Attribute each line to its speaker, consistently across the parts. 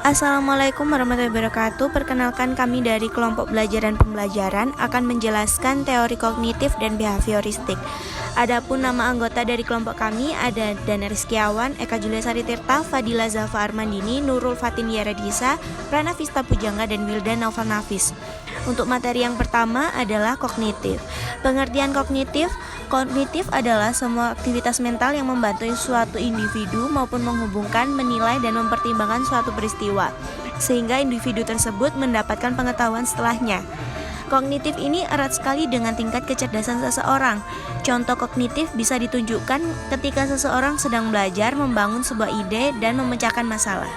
Speaker 1: Assalamualaikum warahmatullahi wabarakatuh. Perkenalkan, kami dari kelompok belajar dan pembelajaran akan menjelaskan teori kognitif dan behavioristik. Adapun nama anggota dari kelompok kami ada Dana Rizkiawan, Eka Julia Sari Tirta, Fadila Zalfa Armandini, Nurul Fatin Yaradisa, Prana Vista Pujangga, dan Wildan Naufal Nafis. Untuk materi yang pertama adalah kognitif. Pengertian kognitif adalah semua aktivitas mental yang membantu suatu individu maupun menghubungkan, menilai, dan mempertimbangkan suatu peristiwa, sehingga individu tersebut mendapatkan pengetahuan setelahnya. Kognitif ini erat sekali dengan tingkat kecerdasan seseorang. Contoh kognitif bisa ditunjukkan ketika seseorang sedang belajar membangun sebuah ide dan memecahkan masalah.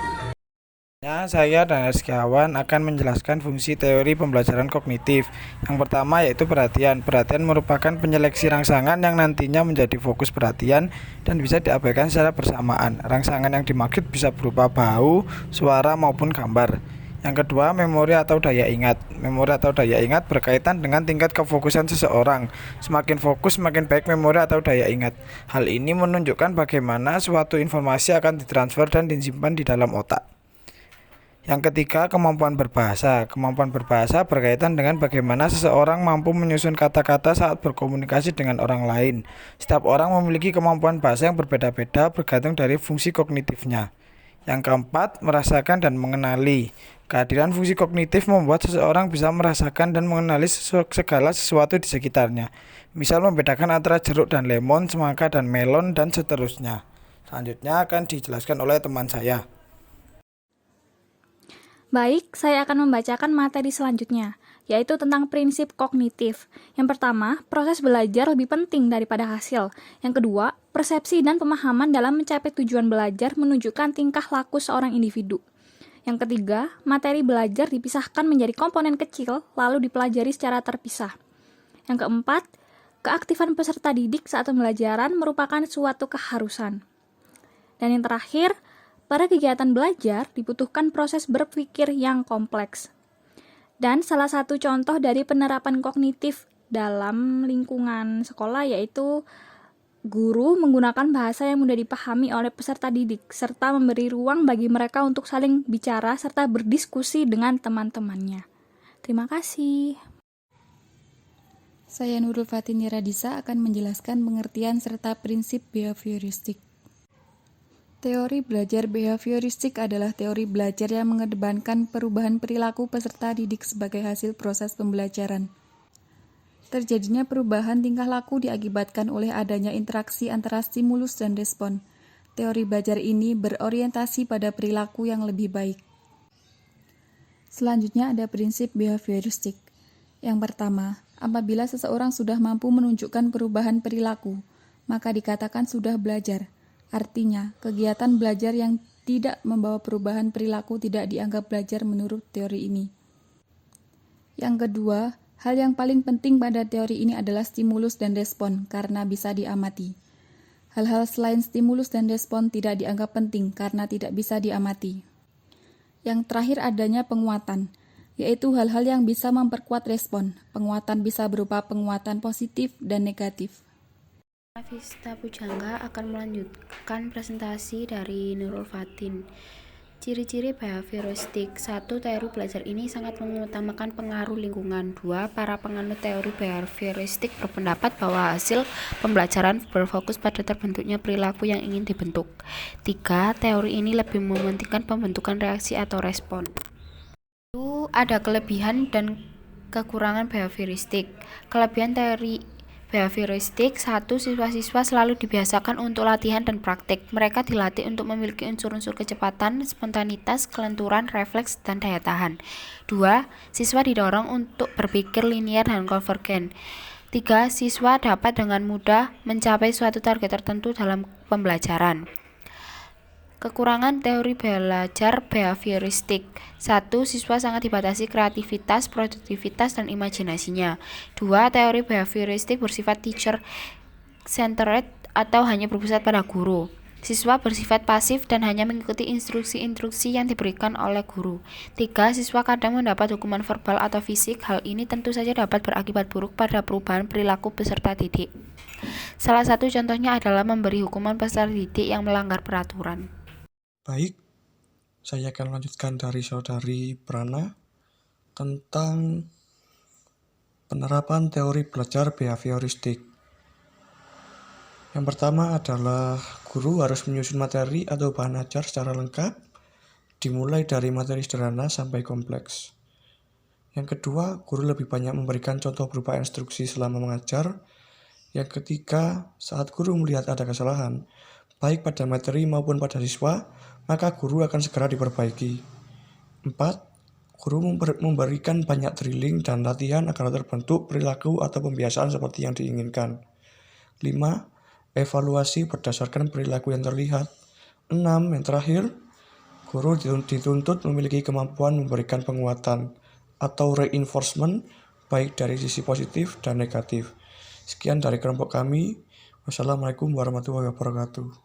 Speaker 2: Saya Dana Rizkiawan akan menjelaskan fungsi teori pembelajaran kognitif. Yang pertama yaitu perhatian. Perhatian merupakan penyeleksi rangsangan yang nantinya menjadi fokus perhatian dan bisa diabaikan secara bersamaan. Rangsangan yang dimaksud bisa berupa bau, suara maupun gambar. Yang kedua, memori atau daya ingat. Memori atau daya ingat berkaitan dengan tingkat kefokusan seseorang. Semakin fokus, semakin baik memori atau daya ingat. Hal ini menunjukkan bagaimana suatu informasi akan ditransfer dan disimpan di dalam otak. Yang ketiga, kemampuan berbahasa. Kemampuan berbahasa berkaitan dengan bagaimana seseorang mampu menyusun kata-kata saat berkomunikasi dengan orang lain. Setiap orang memiliki kemampuan bahasa yang berbeda-beda bergantung dari fungsi kognitifnya. Yang keempat, merasakan dan mengenali. Kehadiran fungsi kognitif membuat seseorang bisa merasakan dan mengenali segala sesuatu di sekitarnya. Misal membedakan antara jeruk dan lemon, semangka dan melon, dan seterusnya. Selanjutnya akan dijelaskan oleh teman saya.
Speaker 3: Baik, saya akan membacakan materi selanjutnya, yaitu tentang prinsip kognitif. Yang pertama, proses belajar lebih penting daripada hasil. Yang kedua, persepsi dan pemahaman dalam mencapai tujuan belajar menunjukkan tingkah laku seorang individu. Yang ketiga, materi belajar dipisahkan menjadi komponen kecil, lalu dipelajari secara terpisah. Yang keempat, keaktifan peserta didik saat pembelajaran merupakan suatu keharusan. Dan yang terakhir, pada kegiatan belajar dibutuhkan proses berpikir yang kompleks. Dan salah satu contoh dari penerapan kognitif dalam lingkungan sekolah yaitu guru menggunakan bahasa yang mudah dipahami oleh peserta didik, serta memberi ruang bagi mereka untuk saling bicara serta berdiskusi dengan teman-temannya. Terima kasih.
Speaker 4: Saya Nurul Fatin Yaradisa akan menjelaskan pengertian serta prinsip behavioristik. Teori belajar behavioristik adalah teori belajar yang mengedepankan perubahan perilaku peserta didik sebagai hasil proses pembelajaran. Terjadinya perubahan tingkah laku diakibatkan oleh adanya interaksi antara stimulus dan respon. Teori belajar ini berorientasi pada perilaku yang lebih baik. Selanjutnya ada prinsip behavioristik. Yang pertama, apabila seseorang sudah mampu menunjukkan perubahan perilaku, maka dikatakan sudah belajar. Artinya, kegiatan belajar yang tidak membawa perubahan perilaku tidak dianggap belajar menurut teori ini. Yang kedua, hal yang paling penting pada teori ini adalah stimulus dan respon karena bisa diamati. Hal-hal selain stimulus dan respon tidak dianggap penting karena tidak bisa diamati. Yang terakhir adanya penguatan, yaitu hal-hal yang bisa memperkuat respon. Penguatan bisa berupa penguatan positif dan negatif.
Speaker 5: Vista Pujangga akan melanjutkan presentasi dari Nurul Fatin. Ciri-ciri behavioristik. 1. Teori belajar ini sangat mengutamakan pengaruh lingkungan. 2. Para penganut teori behavioristik berpendapat bahwa hasil pembelajaran berfokus pada terbentuknya perilaku yang ingin dibentuk. 3. Teori ini lebih mementingkan pembentukan reaksi atau respon. Ada kelebihan dan kekurangan behavioristik. Kelebihan teori behavioristik. 1. Siswa-siswa selalu dibiasakan untuk latihan dan praktik. Mereka dilatih untuk memiliki unsur-unsur kecepatan, spontanitas, kelenturan, refleks, dan daya tahan. 2. Siswa didorong untuk berpikir linier dan konvergen. 3. Siswa dapat dengan mudah mencapai suatu target tertentu dalam pembelajaran. Kekurangan teori belajar behavioristik. 1. Siswa sangat dibatasi kreativitas, produktivitas, dan imajinasinya. 2. Teori behavioristik bersifat teacher-centered atau hanya berpusat pada guru. Siswa bersifat pasif dan hanya mengikuti instruksi-instruksi yang diberikan oleh guru. 3. Siswa kadang mendapat hukuman verbal atau fisik. Hal ini tentu saja dapat berakibat buruk pada perubahan perilaku peserta didik. Salah satu contohnya adalah memberi hukuman peserta didik yang melanggar peraturan.
Speaker 6: Baik, saya akan melanjutkan dari saudari Prana tentang penerapan teori belajar behavioristik. Yang pertama adalah guru harus menyusun materi atau bahan ajar secara lengkap, dimulai dari materi sederhana sampai kompleks. Yang kedua, guru lebih banyak memberikan contoh berupa instruksi selama mengajar. Yang ketiga, saat guru melihat ada kesalahan, baik pada materi maupun pada siswa, maka guru akan segera diperbaiki. 4. Guru memberikan banyak drilling dan latihan agar terbentuk perilaku atau pembiasaan seperti yang diinginkan. 5. Evaluasi berdasarkan perilaku yang terlihat. 6. Yang terakhir, guru dituntut memiliki kemampuan memberikan penguatan atau reinforcement baik dari sisi positif dan negatif. Sekian dari kelompok kami. Wassalamualaikum warahmatullahi wabarakatuh.